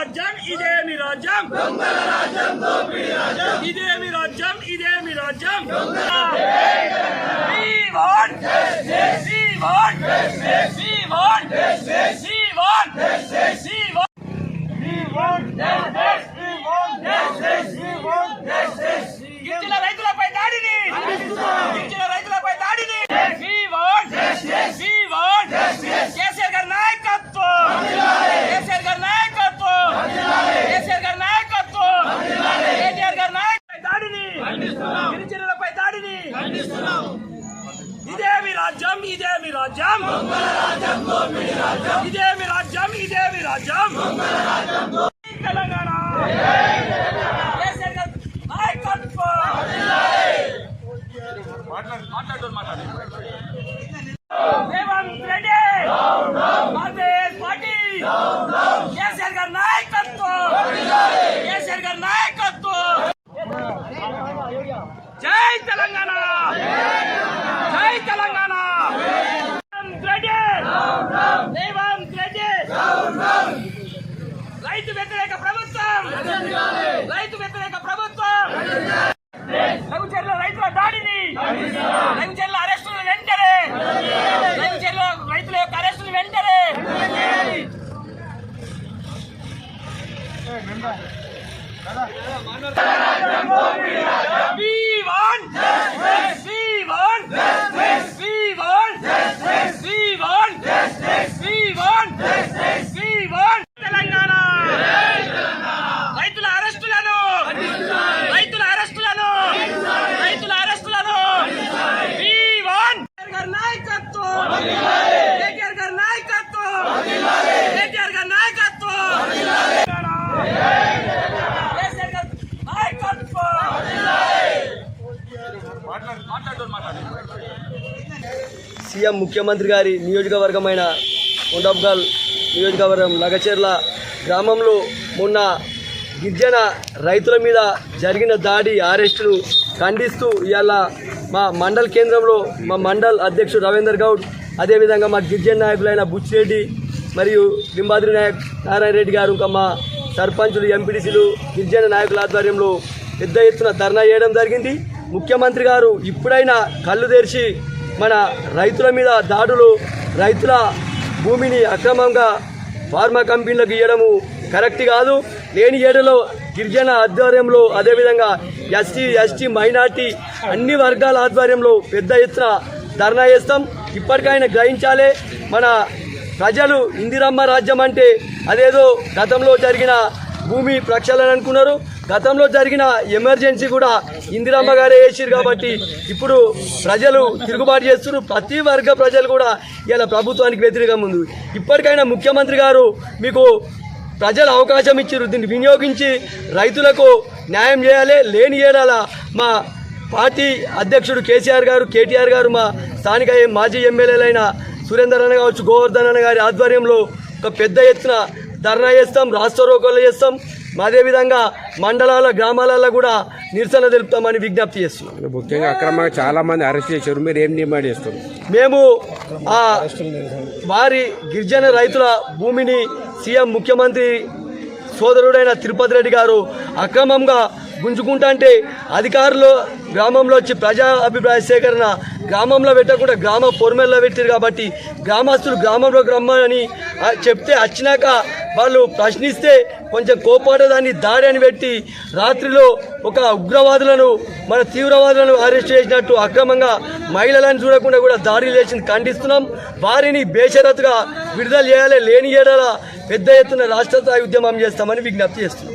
రాజ్యం ఇదేమి రాజ్యం దొంగల రాజ్యం దోపిడీ రాజ్యం ఇదేమి రాజ్యం ఇదేమి రాజ్యం We want justice. We want justice. We want justice. We want justice. We want justice. We want justice. We want justice. గిరిజన రైతులపై దాడిని గిరిజన రైతులపై దాడిని We want justice. We want justice. KCR గారి నాయకత్వం కేసీఆర్ గారి నాయకత్వం కేసీఆర్ గారి నాయకత్వం కేటీఆర్ గారి నాయకత్వం దాడిని గిరిజనులపై దాడిని ఇదేమి రాజ్యం ఇదేమి రాజ్యం ఇదేమి రాజ్యం ఇదేమి రాజ్యం తెలంగాణ కేసీఆర్ గారి నాయకత్వం రేవంత్ రెడ్డి కాంగ్రెస్ పార్టీ కేసీఆర్ గారి నాయకత్వం కేసీఆర్ గారి నాయకత్వం జై తెలంగాణ జై తెలంగాణ రేవంత్ రెడ్డి రైతు వ్యతిరేక ప్రభుత్వం రైతు వ్యతిరేక ప్రభుత్వం రఘుచర్ల రైతుల దాడిని రఘుచర్ల అరెస్టులు వెంటనే రఘుచర్ల రైతుల యొక్క అరెస్టులు వెంటనే We want justice. We want justice. We want justice. We want justice. We want justice. We want Telangana రైతుల అరెస్టులను రైతుల అరెస్టులను రైతుల అరెస్టులను We want గారి నాయకత్వం కేటీఆర్ గారి నాయకత్వం కేటీఆర్ గారి నాయకత్వం సీఎం ముఖ్యమంత్రి గారి నియోజకవర్గమైన కొండబ్గల్ నియోజకవర్గం లగచెర్ల గ్రామంలో మొన్న గిరిజన రైతుల మీద జరిగిన దాడి అరెస్టును ఖండిస్తూ ఇవాళ మా మండల్ కేంద్రంలో మా మండల్ అధ్యక్షుడు రవీందర్ గౌడ్ అదేవిధంగా మా గిరిజన నాయకులైన బుచ్చిరెడ్డి మరియు లింబాద్రి నాయక్ నారాయణ రెడ్డి గారు ఇంకా మా సర్పంచులు ఎంపీటీసీలు గిరిజన నాయకుల ఆధ్వర్యంలో పెద్ద ఎత్తున ధర్నా చేయడం జరిగింది. ముఖ్యమంత్రి గారు ఇప్పుడైనా కళ్ళు తెరిచి మన రైతుల మీద దాడులు రైతుల భూమిని అక్రమంగా ఫార్మా కంపెనీలకు ఇవ్వడము కరెక్ట్ కాదు. లేని ఏడులో గిరిజన ఆధ్వర్యంలో అదేవిధంగా ఎస్టీ మైనార్టీ అన్ని వర్గాల ఆధ్వర్యంలో పెద్ద ఎత్తున ధర్నా చేస్తాం. ఇప్పటికైనా గ్రహించాలి, మన ప్రజలు ఇందిరమ్మ రాజ్యం అంటే అదేదో గతంలో జరిగిన భూమి ప్రక్షాళన అనుకున్నారు. గతంలో జరిగిన ఎమర్జెన్సీ కూడా ఇందిరమ్మ గారే వేసారు కాబట్టి ఇప్పుడు ప్రజలు తిరుగుబాటు చేస్తున్నారు. ప్రతి వర్గ ప్రజలు కూడా ఇలా ప్రభుత్వానికి వ్యతిరేకంగా ఉంది. ఇప్పటికైనా ముఖ్యమంత్రి గారు మీకు ప్రజలు అవకాశం ఇచ్చారు, దీన్ని వినియోగించి రైతులకు న్యాయం చేయాలి. లేని ఏడాల మా పార్టీ అధ్యక్షుడు కేటీఆర్ గారు మా స్థానిక మాజీ ఎమ్మెల్యేలైన సురేందర్ అన్న కావచ్చు, గోవర్ధన్ అన్న గారి ఆధ్వర్యంలో ఒక పెద్ద ఎత్తున ధర్నా చేస్తాం, రాష్ట్ర రోకోలు చేస్తాం. అదేవిధంగా మండలాల గ్రామాలలో కూడా నిరసన తెలుపుతామని విజ్ఞప్తి చేస్తున్నాం. ముఖ్యంగా అక్రమంగా చాలా మంది అరెస్ట్ చేశారు, మీరు ఏం డిమాండ్ చేస్తారు? మేము వారి గిరిజన రైతుల భూమిని సీఎం ముఖ్యమంత్రి సోదరుడైన తిరుపతి రెడ్డి గారు అక్రమంగా గుంజుకుంటే అధికారులు గ్రామంలో వచ్చి ప్రజా అభిప్రాయ సేకరణ గ్రామంలో పెట్టకుండా గ్రామ పొరమెల్లో పెట్టారు కాబట్టి గ్రామస్తులు గ్రామంలో రమ్మని చెప్తే వచ్చినాక వాళ్ళు ప్రశ్నిస్తే కొంచెం కోపాడదాన్ని దాడి అని పెట్టి రాత్రిలో ఒక ఉగ్రవాదులను మన తీవ్రవాదులను అరెస్ట్ చేసినట్టు అక్రమంగా మహిళలను చూడకుండా కూడా దాడులు చేసింది ఖండిస్తున్నాం. వారిని బేషరతుగా విడుదల చేయాలి. లేని ఏడాల పెద్ద ఎత్తున రాష్ట్ర స్థాయి ఉద్యమం చేస్తామని విజ్ఞప్తి చేస్తున్నాం.